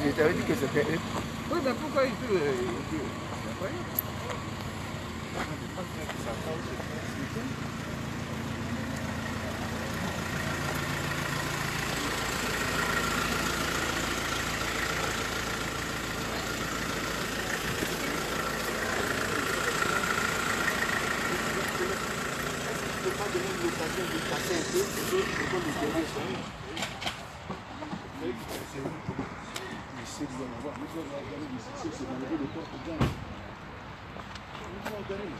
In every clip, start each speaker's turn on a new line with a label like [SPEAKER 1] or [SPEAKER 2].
[SPEAKER 1] Je t'avais dit que c'était eux.
[SPEAKER 2] Oui, mais pourquoi il peut...
[SPEAKER 3] l'occasion de passer un peu, pour le derrière. Ici, vous allez voir, vous allez regarder ici, c'est dans le niveau de porte bien. Vous allez regarder.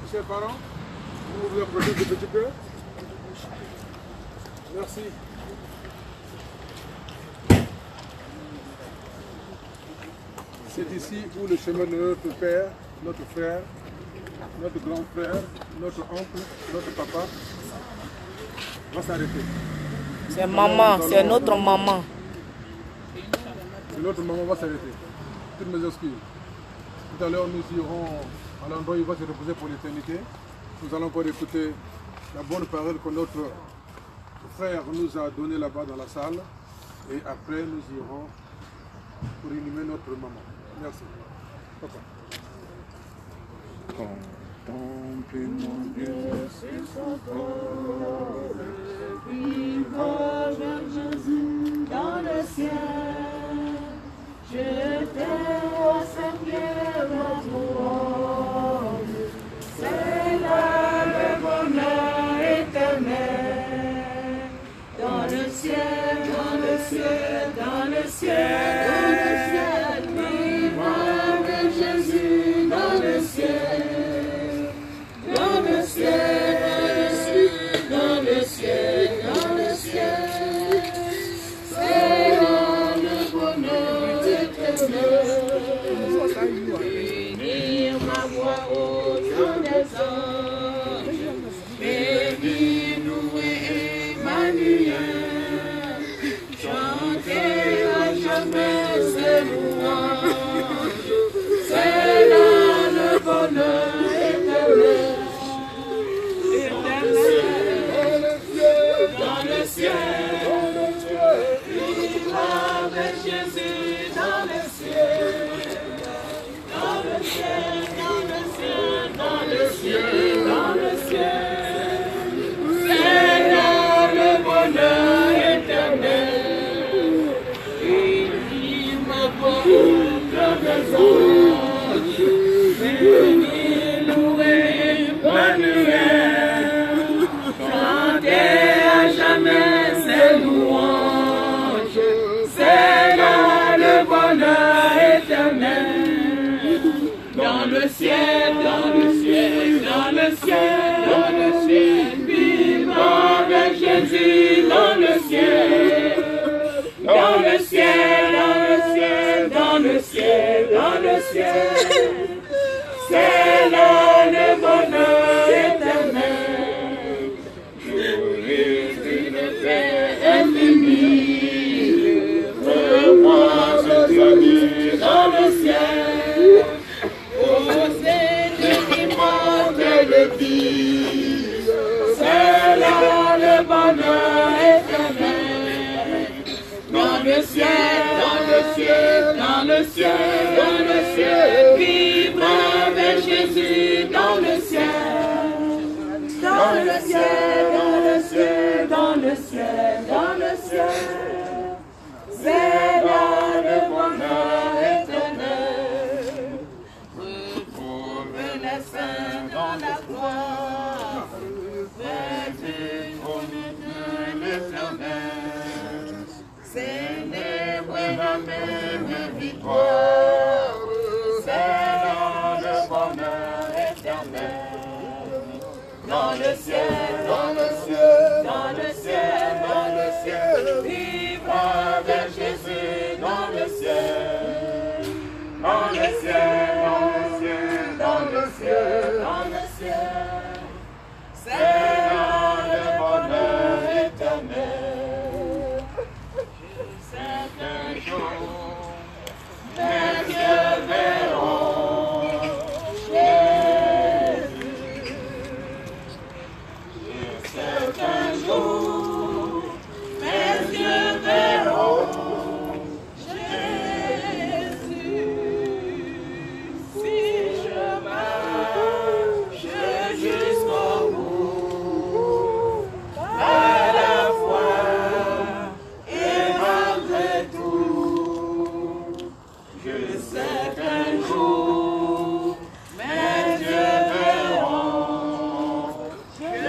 [SPEAKER 3] Monsieur le parent, vous vous approchez de petit peu. Merci. C'est ici où le chemin de notre père, notre frère, notre grand frère, notre oncle, notre papa va s'arrêter.
[SPEAKER 4] C'est maman, c'est notre maman.
[SPEAKER 3] Et l'autre maman va s'arrêter. Toutes mes excuses. Tout à l'heure, nous irons à l'endroit où il va se reposer pour l'éternité. Nous allons encore écouter la bonne parole que notre frère nous a donnée là-bas dans la salle. Et après, nous irons pour inhumer notre maman. Merci. Papa.
[SPEAKER 1] Contemple mon Dieu, c'est son corps, vivant vers Jésus dans le ciel. Je t'ai au Seigneur notre rôle, c'est là le bonheur éternel. Dans le ciel, dans le ciel, dans le ciel, dans le ciel, vivant vers Jésus dans le ciel. Dans le ciel, dans le ciel, dans le ciel, c'est là le bonheur éternel. Bénir ma voix au chant des anges, bénis-nous Emmanuel, chantez à jamais ses louanges, c'est là le bonheur éternel. Dans le ciel, vivra avec Jésus dans le ciel. Dans le ciel, dans le ciel, dans le ciel, dans le ciel, c'est là le bonheur éternel. Il m'a beau comme des anges, bénis, loué, Emmanuel, chantez à jamais ses louanges, c'est là le bonheur éternel. Dans le ciel, dans le ciel, dans le ciel, dans le ciel, vivant avec Jésus dans le ciel. Dans le ciel, dans le ciel, dans le ciel, dans le ciel, c'est là le bonheur éternel. Journées d'une paix infinie, revois ses amis dans le ciel. Osez de l'immortel vie, c'est là le bonheur éternel. Dans le ciel, dans le ciel, dans le ciel, dans le ciel, vivre avec Jésus dans le ciel. Dans le ciel, dans le ciel, dans le ciel, dans le ciel, c'est là le bonheur éternel. Retrouve les saints dans la gloire, vêtus au nom de l'Éternel. Célèbre la même victoire, c'est là le bonheur éternel. Dans le ciel, dans le ciel, dans le ciel, dans le ciel, vivre avec Jésus dans le ciel. Dans le ciel, dans le ciel, dans le ciel, dans le ciel, c'est là le bonheur éternel. Je sais qu'un jour, mes yeux verront Jésus. Je sais qu'un jour, mes yeux verront Jésus. Si je marche jusqu'au bout, par la foi et malgré tout, je sais qu'un jour, mes yeux verront Jésus.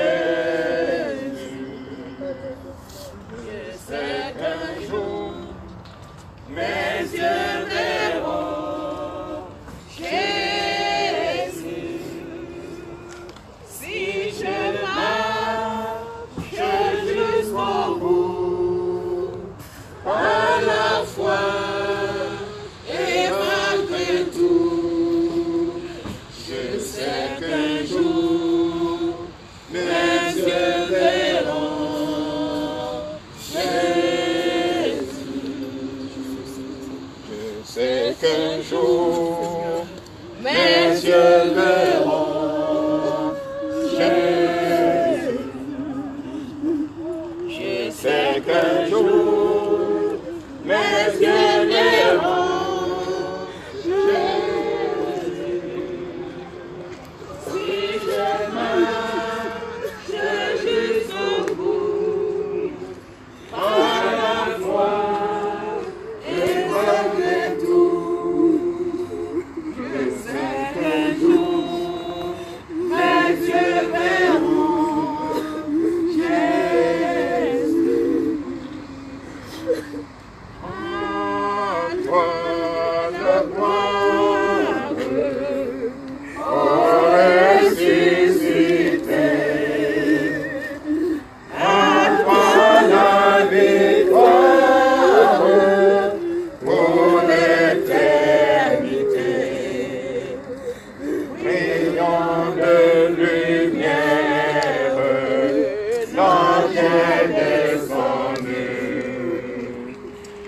[SPEAKER 1] est descendu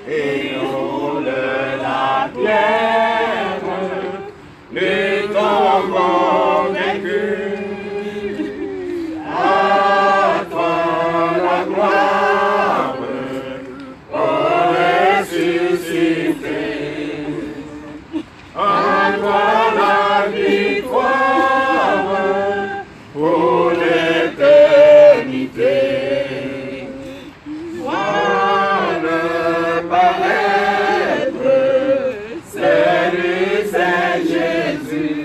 [SPEAKER 1] et roule la pierre, le tombeau vaincu. À toi la gloire, ô ressuscité. À toi la victoire pour l'éternité. Vois le paraître, c'est lui, c'est Jésus.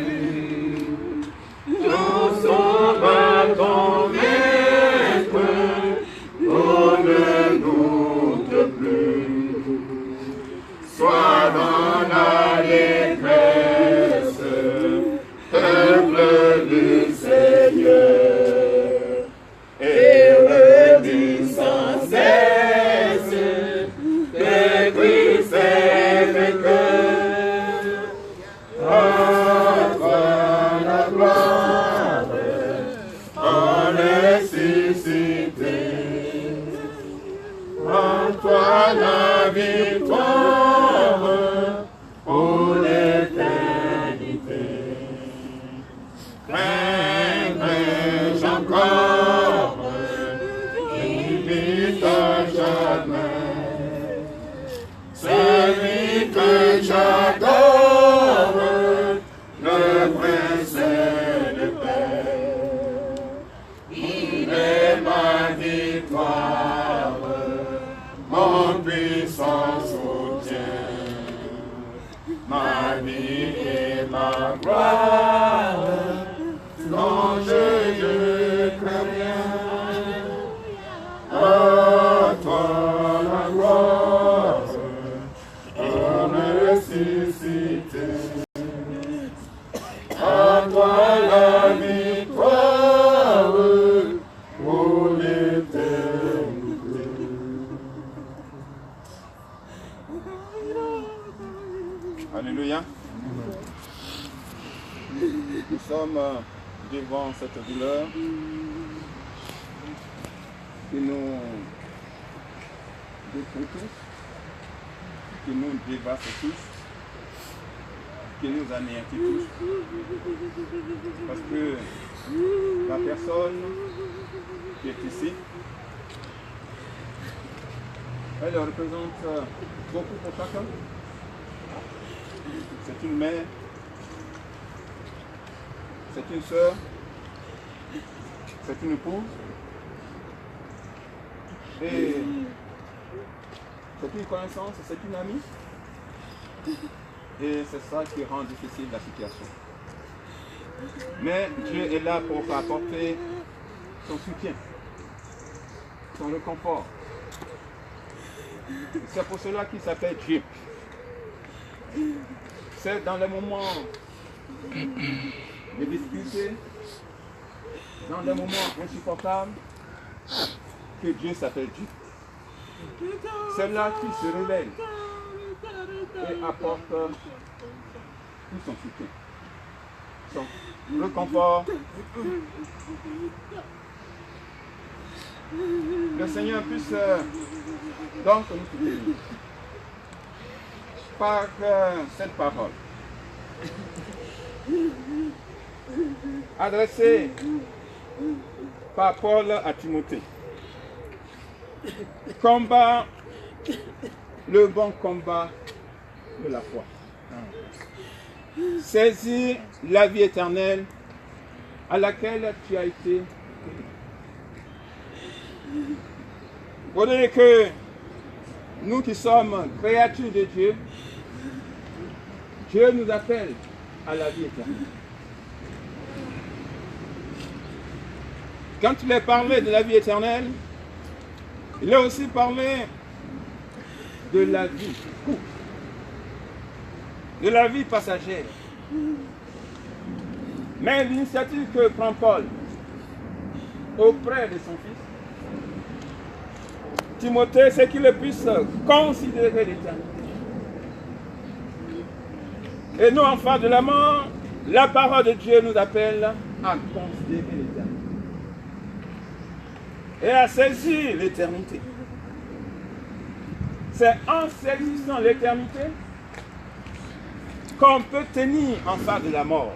[SPEAKER 1] Tout sauveur, ton maître, on ne doute plus. Sois dans la détresse, peuple du Seigneur, et redis sans cesse que Christ est vainqueur. À toi la gloire, en ressuscité. À toi la victoire pour l'éternité. Prends encore, n'oublie à jamais. Celui que j'adore, le prince de paix. Il est ma victoire, mon puissant soutien, ma vie et ma gloire. Non, je ne crains rien. À toi la gloire, on est ressuscité. À toi la victoire pour l'éternité. Alléluia. Nous sommes devant cette douleur qui nous détruit tous, qui nous dévaste tous, qui nous anéantit tous. Parce que la personne qui est ici, elle représente beaucoup pour chacun. C'est une mère, c'est une sœur, c'est une épouse, et c'est une connaissance, c'est une amie, et c'est ça qui rend difficile la situation. Mais Dieu est là pour apporter son soutien, son réconfort. C'est pour cela qu'il s'appelle Dieu. C'est dans les moments de difficulté, dans les moments insupportables, que Dieu s'appelle Dieu. C'est là qu'il se révèle et apporte tout son soutien, son réconfort. Le Seigneur puisse donc nous soutenir par cette parole. Adressée par Paul à Timothée. Combat le bon combat de la foi. Saisis la vie éternelle à laquelle tu as été. Pour dire que nous qui sommes créatures de Dieu, Dieu nous appelle à la vie éternelle. Quand il a parlé de la vie éternelle, il a aussi parlé de la vie courte, de la vie passagère. Mais l'initiative que prend Paul auprès de son fils, Timothée, c'est qu'il puisse considérer l'éternité. Et nous, enfants de la mort, la parole de Dieu nous appelle à considérer l'éternité.
[SPEAKER 2] et à saisir l'éternité. C'est en saisissant l'éternité qu'on peut tenir en face de la mort.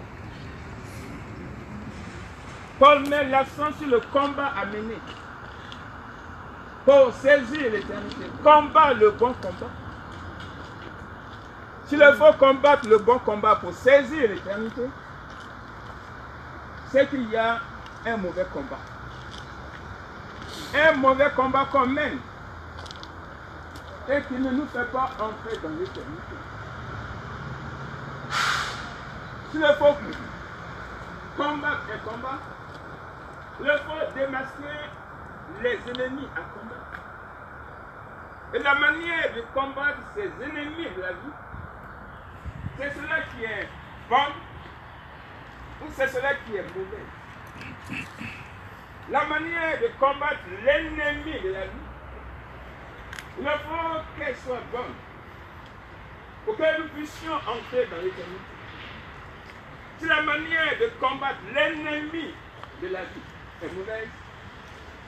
[SPEAKER 2] Paul met l'accent sur le combat à mener pour saisir l'éternité. Combat le bon combat. S'il faut combattre le bon combat pour saisir l'éternité, c'est qu'il y a un mauvais combat. Un mauvais combat qu'on mène et qui ne nous fait pas entrer dans l'éternité. S'il faut combattre un combat, il faut démasquer les ennemis à combattre. Et la manière de combattre ces ennemis de la vie, c'est cela qui est bon ou c'est cela qui est mauvais. La manière de combattre l'ennemi de la vie, il faut qu'elle soit bonne pour que nous puissions entrer dans l'éternité. Si la manière de combattre l'ennemi de la vie est mauvaise,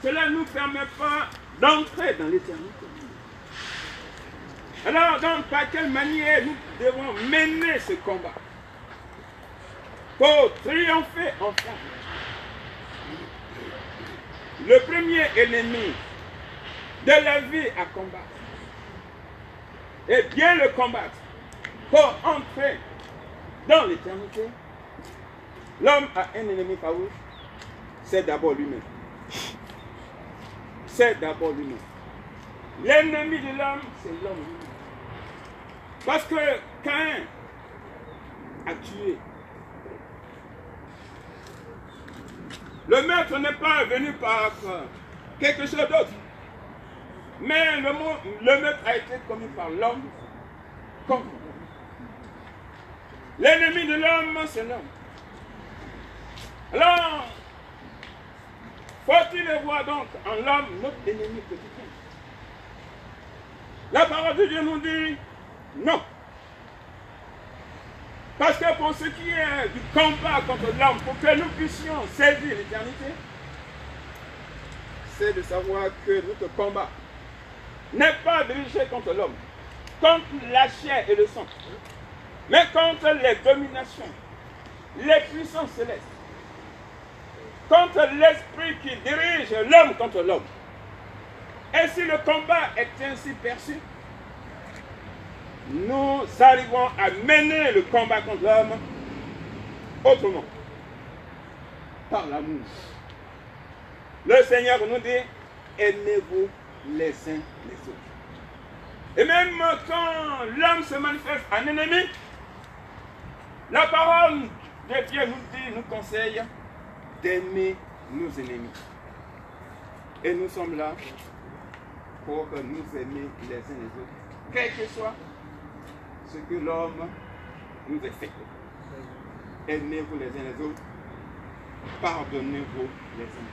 [SPEAKER 2] cela ne nous permet pas d'entrer dans l'éternité. Alors, donc, par quelle manière nous devons mener ce combat pour triompher enfin? Le premier ennemi de la vie à combattre, et bien le combattre pour entrer dans l'éternité, l'homme a un ennemi farouche, c'est d'abord lui-même. C'est d'abord lui-même. L'ennemi de l'homme, c'est l'homme lui-même. Parce que Caïn a tué. Le meurtre n'est pas venu par quelque chose d'autre. Mais le meurtre a été commis par l'homme contre l'homme. L'ennemi de l'homme, c'est l'homme. Alors, faut-il voir donc en l'homme notre ennemi quotidien? La parole de Dieu nous dit non. Parce que pour ce qui est du combat contre l'homme, pour que nous puissions saisir l'éternité, c'est de savoir que notre combat n'est pas dirigé contre l'homme, contre la chair et le sang, mais contre les dominations, les puissances célestes, contre l'esprit qui dirige l'homme contre l'homme. Et si le combat est ainsi perçu, nous arrivons à mener le combat contre l'homme autrement, par l'amour. Le Seigneur nous dit, aimez-vous les uns les autres. Et même quand l'homme se manifeste en ennemi, la parole de Dieu nous dit, nous conseille d'aimer nos ennemis. Et nous sommes là pour que nous aimer les uns les autres, quel que soit ce que l'homme nous ait fait. Aimez-vous les uns les autres, pardonnez-vous les uns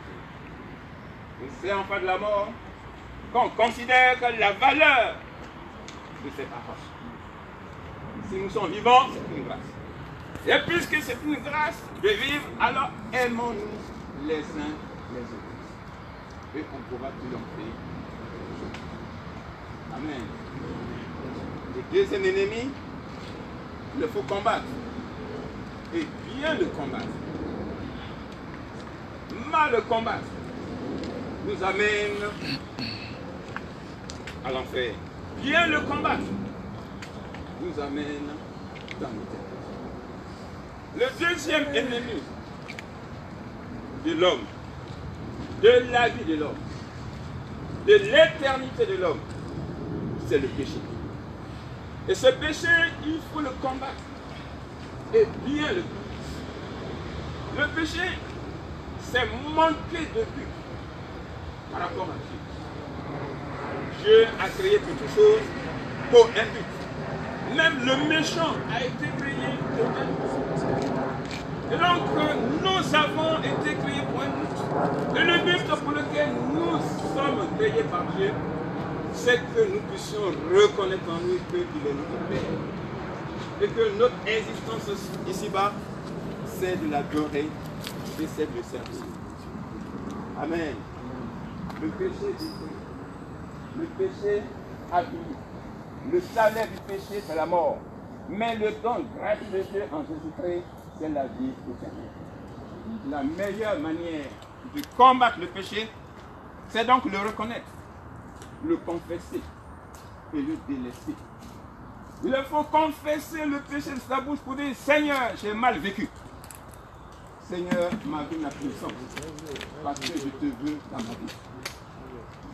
[SPEAKER 2] les autres. C'est en face de la mort qu'on considère la valeur de ces paroles. Si nous sommes vivants, c'est une grâce. Et puisque c'est une grâce de vivre, alors aimons-nous les uns les autres. Et on pourra triompher. Amen. Le deuxième ennemi, il faut combattre. Et bien le combattre. Mal le combattre nous amène à l'enfer. Bien le combattre nous amène dans l'éternité. Le deuxième ennemi de l'homme, de la vie de l'homme, de l'éternité de l'homme, c'est le péché. Et ce péché, il faut le combattre. Et bien le combattre. Le péché, c'est manquer de but par rapport à Dieu. Dieu a créé toutes choses pour un but. Même le méchant a été créé pour un but. Et donc, nous avons été créés pour un but. Et le but pour lequel nous sommes créés par Dieu, c'est que nous puissions reconnaître en nous qu'il est notre Père. Et que notre existence ici-bas, c'est de l'adorer et c'est de servir. Amen. Le péché détruit. Le péché abîme. Le salaire du péché, c'est la mort. Mais le don gratuit de Dieu en Jésus-Christ, c'est la vie éternelle. La meilleure manière de combattre le péché, c'est donc le reconnaître, le confesser et le délaisser. Il faut confesser le péché de sa bouche pour dire: Seigneur, j'ai mal vécu. Seigneur, ma vie n'a plus de sens parce que je te veux dans ma vie.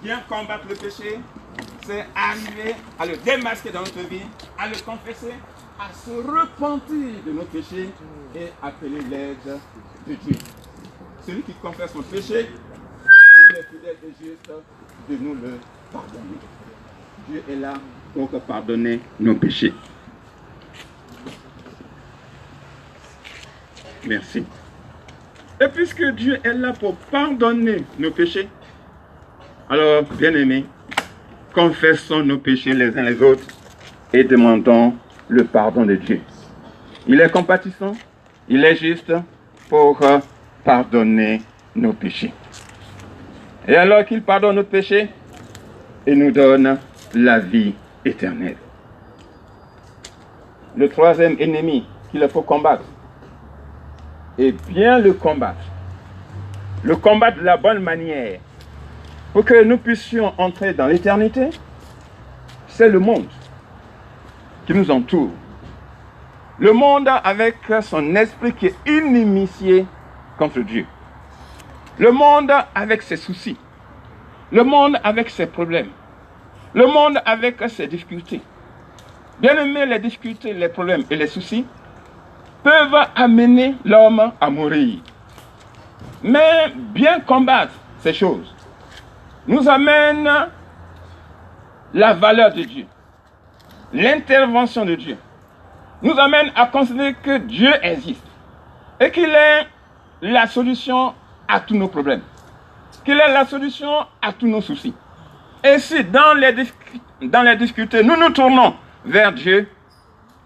[SPEAKER 2] Bien combattre le péché, c'est arriver à le démasquer dans notre vie, à le confesser, à se repentir de nos péchés et appeler l'aide de Dieu. Celui qui confesse son péché, il est fidèle et juste de nous le pardonner. Dieu est là pour pardonner nos péchés. Merci. Et puisque Dieu est là pour pardonner nos péchés, alors, bien-aimés, confessons nos péchés les uns les autres et demandons le pardon de Dieu. Il est compatissant, il est juste pour pardonner nos péchés. Et alors qu'il pardonne nos péchés, il nous donne la vie éternelle. Le troisième ennemi qu'il faut combattre, et bien le combattre de la bonne manière, pour que nous puissions entrer dans l'éternité, c'est le monde qui nous entoure. Le monde avec son esprit qui est inimitié contre Dieu. Le monde avec ses soucis. Le monde avec ses problèmes. Le monde avec ses difficultés. Bien aimé, les difficultés, les problèmes et les soucis peuvent amener l'homme à mourir. Mais bien combattre ces choses nous amène la valeur de Dieu, l'intervention de Dieu, nous amène à considérer que Dieu existe et qu'il est la solution à tous nos problèmes, qu'il est la solution à tous nos soucis. Et si dans les difficultés, nous nous tournons vers Dieu,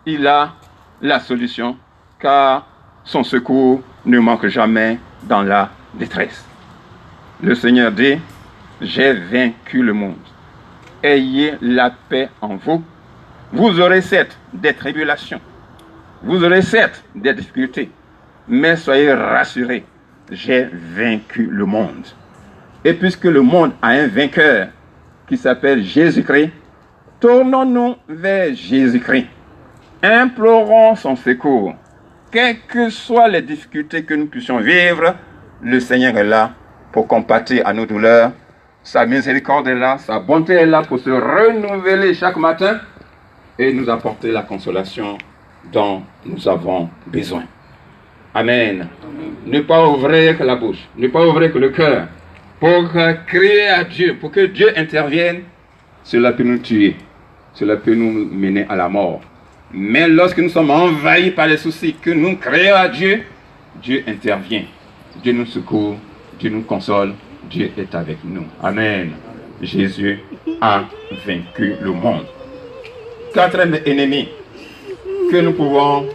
[SPEAKER 2] il a la solution, car son secours ne manque jamais dans la détresse. Le Seigneur dit: j'ai vaincu le monde. Ayez la paix en vous. Vous aurez certes des tribulations, vous aurez certes des difficultés, mais soyez rassurés, j'ai vaincu le monde. Et puisque le monde a un vainqueur qui s'appelle Jésus-Christ, tournons-nous vers Jésus-Christ. Implorons son secours. Quelles que soient les difficultés que nous puissions vivre, le Seigneur est là pour compatir à nos douleurs. Sa miséricorde est là, sa bonté est là pour se renouveler chaque matin et nous apporter la consolation dont nous avons besoin. Amen. Ne pas ouvrir que la bouche, ne pas ouvrir que le cœur pour crier à Dieu, pour que Dieu intervienne. Cela peut nous tuer, cela peut nous mener à la mort. Mais lorsque nous sommes envahis par les soucis, que nous crions à Dieu, Dieu intervient, Dieu nous secourt, Dieu nous console, Dieu est avec nous. Amen. Jésus a vaincu le monde. Quatrième ennemi que nous pouvons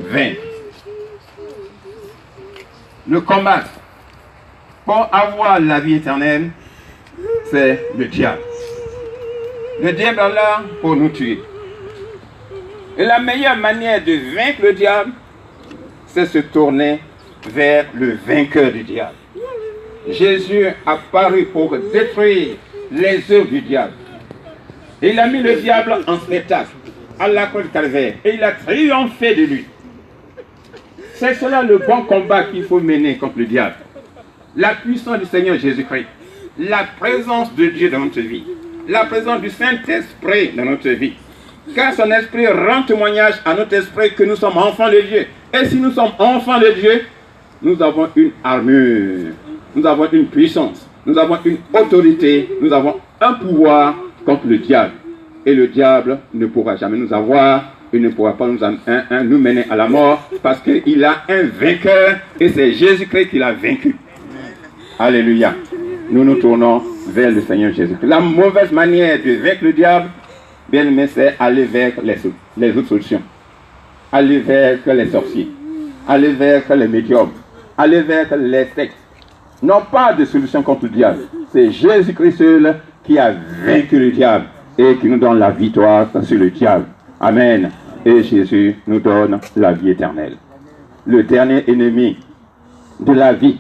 [SPEAKER 2] vaincre. Le combat pour avoir la vie éternelle, c'est le diable. Le diable est là pour nous tuer. Et la meilleure manière de vaincre le diable, c'est se tourner vers le vainqueur du diable. Jésus a paru pour détruire les œuvres du diable. Il a mis le diable en spectacle à la croix du calvaire et il a triomphé de lui. C'est cela le bon combat qu'il faut mener contre le diable. La puissance du Seigneur Jésus-Christ, la présence de Dieu dans notre vie, la présence du Saint-Esprit dans notre vie. Car son esprit rend témoignage à notre esprit que nous sommes enfants de Dieu. Et si nous sommes enfants de Dieu, nous avons une armure, nous avons une puissance, nous avons une autorité, nous avons un pouvoir contre le diable. Et le diable ne pourra jamais nous avoir, il ne pourra pas nous mener à la mort, parce qu'il a un vainqueur et c'est Jésus-Christ qui l'a vaincu. Alléluia. Nous nous tournons vers le Seigneur Jésus-Christ. La mauvaise manière de vaincre le diable, bien aimé, c'est aller vers les autres solutions. Aller vers les sorciers. Aller vers les médiums. Aller vers les sectes. n'ont pas de solution contre le diable. C'est Jésus-Christ seul qui a vaincu le diable et qui nous donne la victoire sur le diable. Amen. Et Jésus nous donne la vie éternelle. Le dernier ennemi de la vie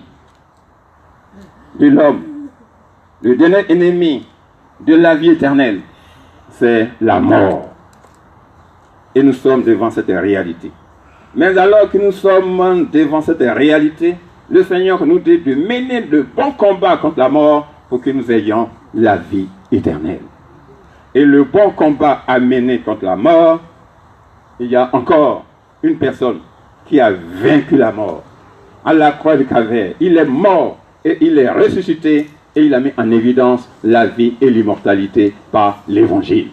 [SPEAKER 2] de l'homme, le dernier ennemi de la vie éternelle, c'est la mort. Et nous sommes devant cette réalité. Mais alors que nous sommes devant cette réalité, le Seigneur nous dit de mener de bons combats contre la mort pour que nous ayons la vie éternelle. Et le bon combat à mener contre la mort, il y a encore une personne qui a vaincu la mort. À la croix du Calvaire, il est mort et il est ressuscité et il a mis en évidence la vie et l'immortalité par l'évangile.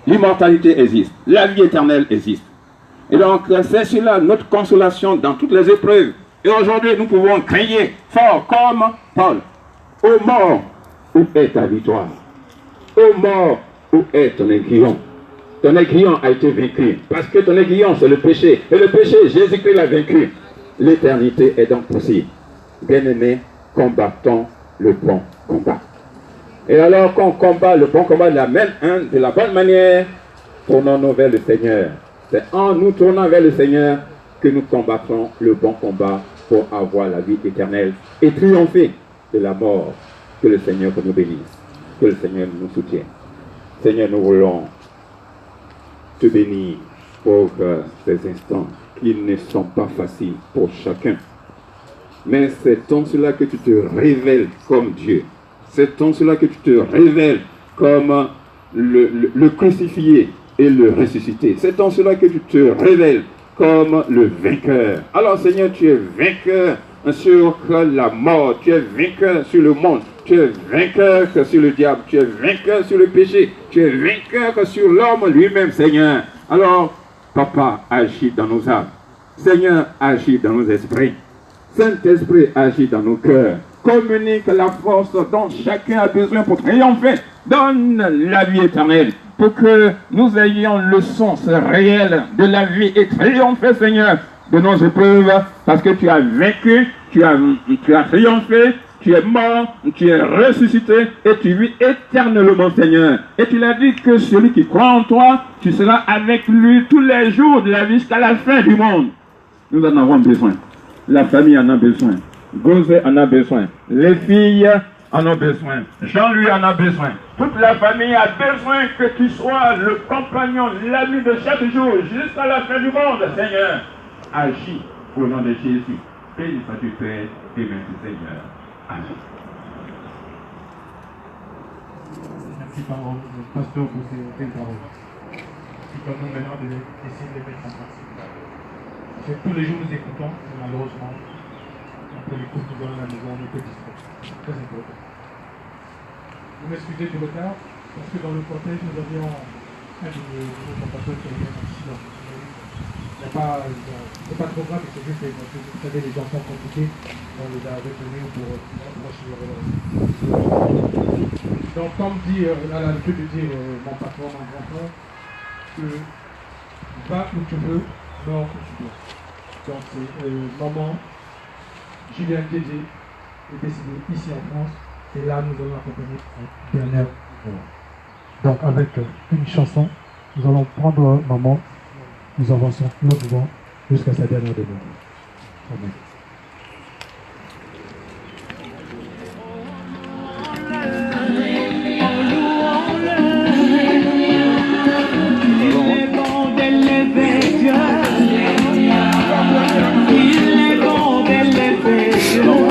[SPEAKER 2] L'immortalité existe, la vie éternelle existe. Et donc, c'est cela notre consolation dans toutes les épreuves. Et aujourd'hui, nous pouvons crier fort comme Paul. Ô mort, où est ta victoire? Ô mort, où est ton aiguillon? Ton aiguillon a été vaincu. Parce que ton aiguillon, c'est le péché. Et le péché, Jésus-Christ l'a vaincu. L'éternité est donc possible. Bien-aimés, combattons le bon combat. Et alors qu'on combat le bon combat de la bonne manière, tournons-nous vers le Seigneur. C'est en nous tournant vers le Seigneur que nous combattons le bon combat pour avoir la vie éternelle et triompher de la mort. Que le Seigneur nous bénisse, que le Seigneur nous soutienne. Seigneur, nous voulons te bénir pour ces instants qui ne sont pas faciles pour chacun. Mais c'est en cela que tu te révèles comme Dieu. C'est en cela que tu te révèles comme le crucifié et le ressuscité. C'est en cela que tu te révèles comme le vainqueur. Alors Seigneur, tu es vainqueur sur la mort, tu es vainqueur sur le monde, tu es vainqueur sur le diable, tu es vainqueur sur le péché, tu es vainqueur sur l'homme lui-même, Seigneur. Alors, Papa, agis dans nos âmes. Seigneur, agis dans nos esprits. Saint-Esprit, agis dans nos cœurs. Communique la force dont chacun a besoin pour triompher. Donne la vie éternelle pour que nous ayons le sens réel de la vie et triompher, Seigneur, de nos épreuves, parce que tu as vaincu, tu as triomphé, tu es mort, tu es ressuscité et tu vis éternellement, Seigneur. Et tu l'as dit que celui qui croit en toi, tu seras avec lui tous les jours de la vie jusqu'à la fin du monde. Nous en avons besoin. La famille en a besoin. Gauzé en a besoin. Les filles en ont besoin. Jean-Louis en a besoin. Toute la famille a besoin que tu sois le compagnon, l'ami de chaque jour jusqu'à la fin du monde, Seigneur. Agis au nom de Jésus. Béni sois-tu, Père, et merci, Seigneur. Amen.
[SPEAKER 4] Merci, pasteur, pour ces paroles. Qui permettent maintenant d'essayer de les mettre en pratique. Tous les jours, nous écoutons, malheureusement, après les cours nous donnons à la maison, on est distrait. Très important. Vous m'excusez du retard, parce que dans le cortège, nous avions un de nos compatriotes qui avait un accident. Il n'y a pas trop grave, c'est juste, vous savez, les enfants compliqués, on les a retenus pour suivre leur. Donc, comme dit, on a l'habitude de dire mon patron, mon grand-père, que va où tu veux, mort où tu dois. Donc, c'est maman Julien Dédé est décédée ici en France, et là, nous allons accompagner la dernière mort. Donc, avec une chanson, nous allons prendre maman. Nous avançons lentement jusqu'à sa dernière demeure. Amen.
[SPEAKER 1] Oh,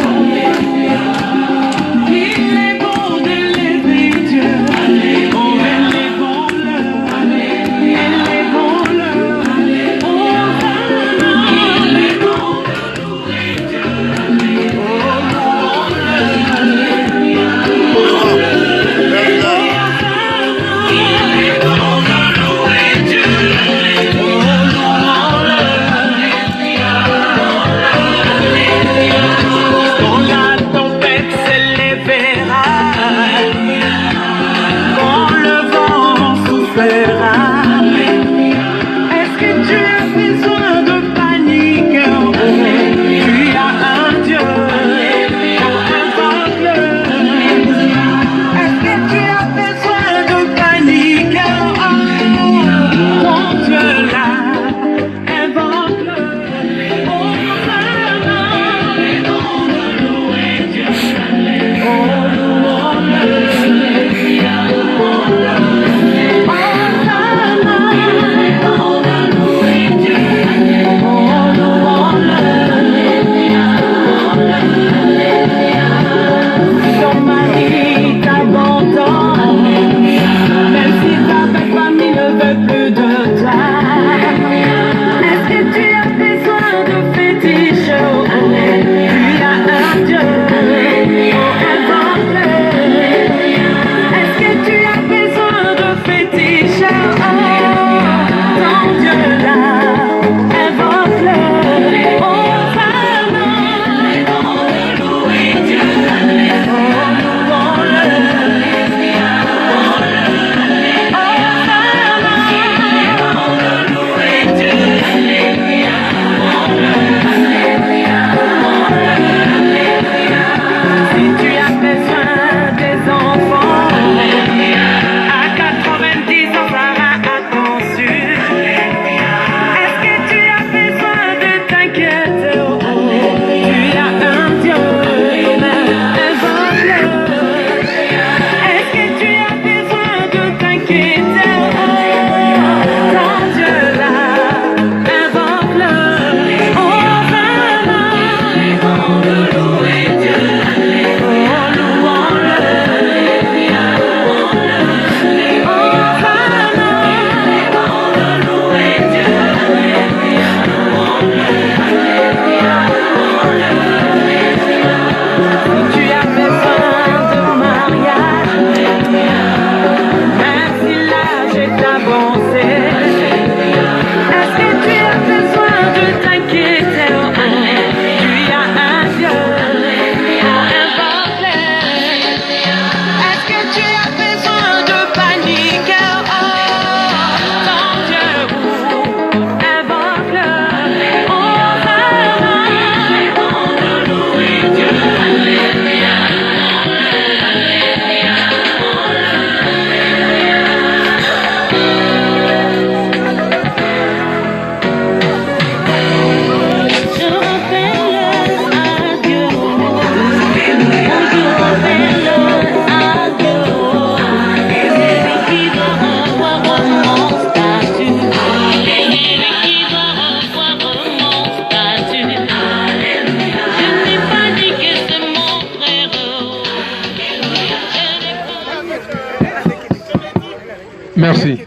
[SPEAKER 3] Merci.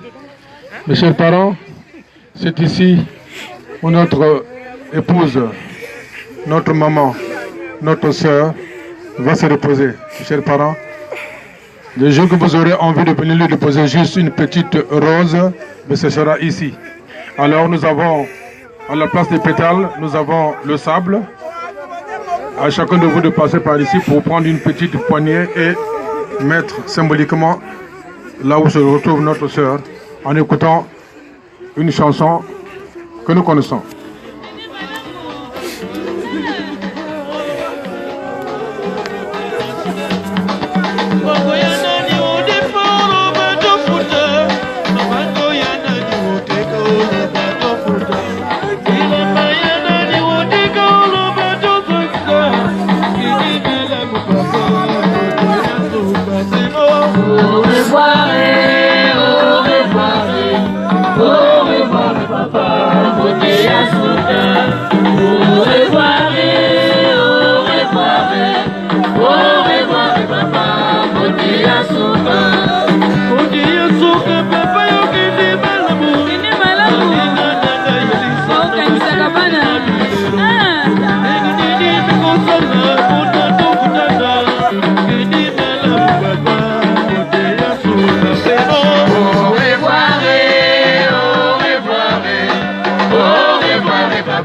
[SPEAKER 3] Mes chers parents, c'est ici où notre épouse, notre maman, notre sœur va se reposer. Mes chers parents, le jour que vous aurez envie de venir lui déposer juste une petite rose, mais ce sera ici. Alors nous avons, à la place des pétales, nous avons le sable. À chacun de vous de passer par ici pour prendre une petite poignée et mettre symboliquement là où se retrouve notre sœur en écoutant une chanson que nous connaissons.
[SPEAKER 1] Papa,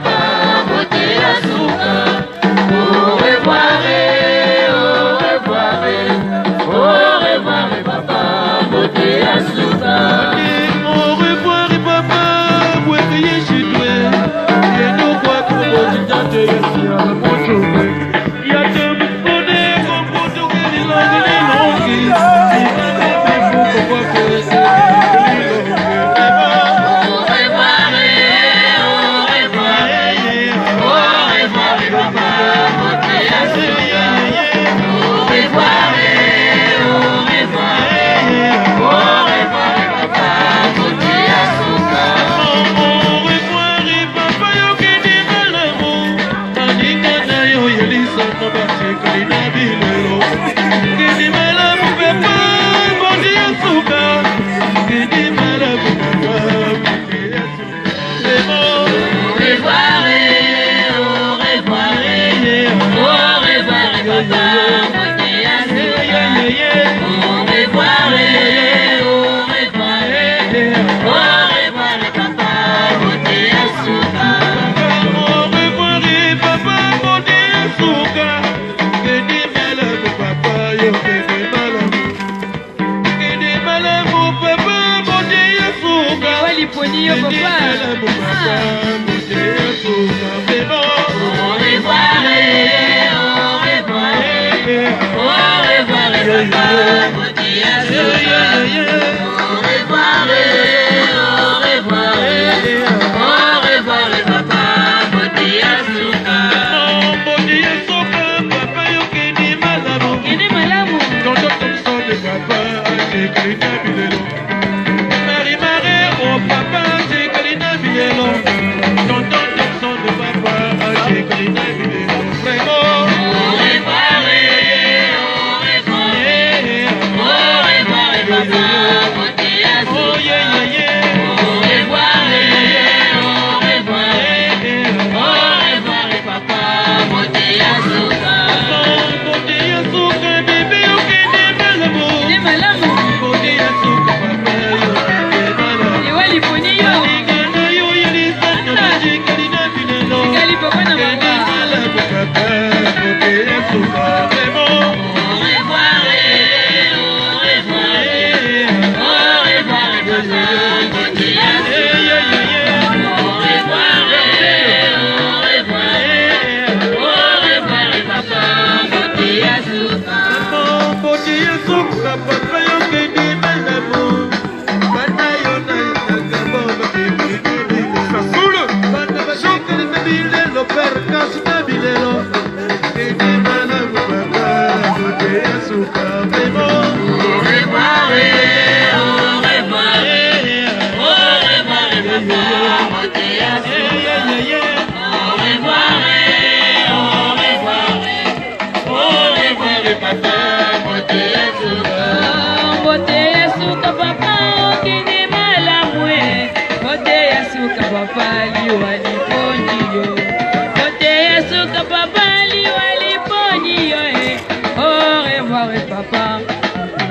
[SPEAKER 1] papa.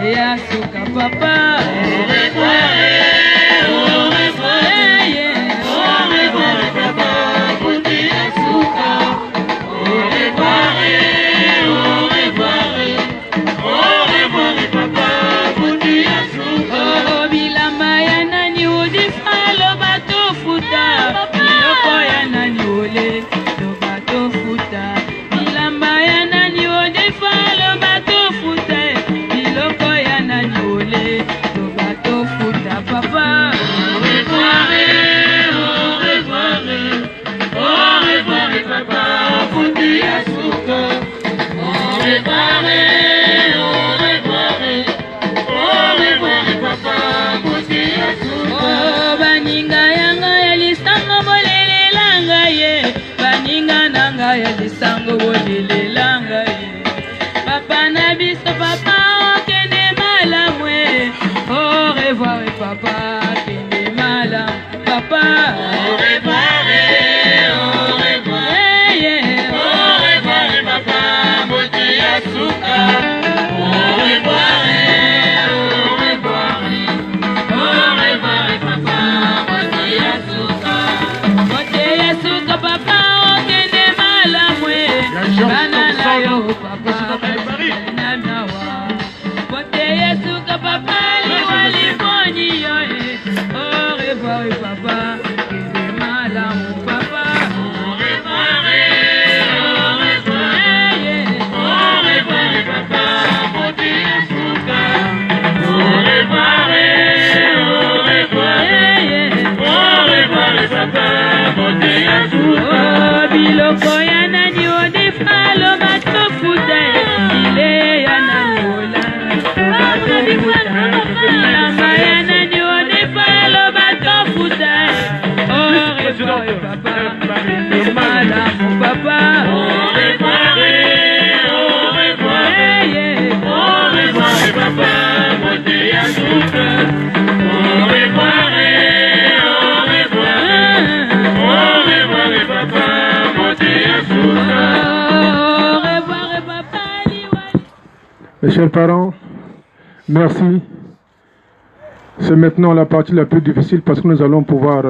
[SPEAKER 1] Et à Souka papa.
[SPEAKER 5] Au revoir, papa. Bouti à Souka. Au revoir, papa. Bouti à Souka.
[SPEAKER 1] Oh, bilamba ya nani odifa lo bato futa. Biloko ya nani ole lo bato futa. Bilamba ya nani odifa lo bato futa. Biloko ya nani ole lo bato futa papa.
[SPEAKER 5] Au revoir, papa. Bouti à Souka. Au revoir, papa. Bouti à Souka.
[SPEAKER 1] Oh, baninga yanga ya lisango bolelelanga ye. Baninga nanga ya lisango bolelelanga ye. Papa na biso papa okende malamwe. Au revoir papa kende malam papa.
[SPEAKER 5] Au revoir, papa. Bouti à Souka. Au revoir, papa. Bouti à Souka.
[SPEAKER 1] Bote ya suka papa okende malamwe. Banana yo papa na nawa. Bote ya suka papa liwali boni yo Au revoir papa kende malamwe papa.
[SPEAKER 5] Au revoir, papa. Bouti à Souka. Au revoir, papa. Bouti à Souka.
[SPEAKER 1] Oh, biloko ya nani odifa lo bato futa. Ile ya nani ola bato futa. Bilamba ya nani odifa lo bato futa. Au revoir papa kende malamu papa.
[SPEAKER 5] Au revoir, papa. Bouti à Souka. Au revoir, papa. Bouti à Souka.
[SPEAKER 1] Au revoir papa liwali.
[SPEAKER 3] Mes chers parents, merci. C'est maintenant la partie la plus difficile parce que nous allons pouvoir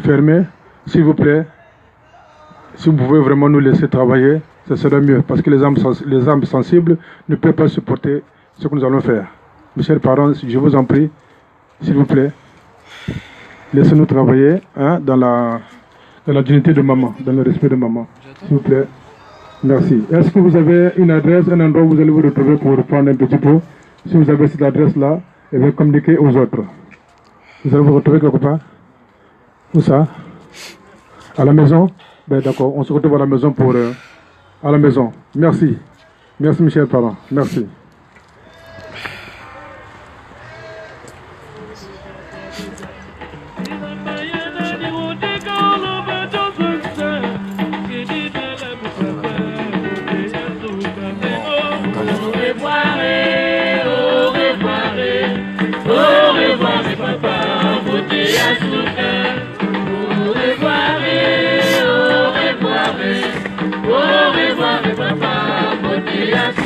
[SPEAKER 3] fermer. S'il vous plaît, si vous pouvez vraiment nous laisser travailler, ce serait mieux parce que les âmes sensibles ne peuvent pas supporter ce que nous allons faire. Mes chers parents, je vous en prie, s'il vous plaît, laissez-nous travailler dans la dignité de maman, dans le respect de maman. S'il vous plaît. Merci. Est-ce que vous avez une adresse, un endroit où vous allez vous retrouver pour prendre un petit peu? Si vous avez cette adresse-là, et bien communiquer aux autres. Vous allez vous retrouver quelque part? Où ça? À la maison? Ben d'accord, on se retrouve à la maison pour... à la maison. Merci. Merci mes chers parents. Merci.
[SPEAKER 5] Au revoir, papa. Bouti à Souka.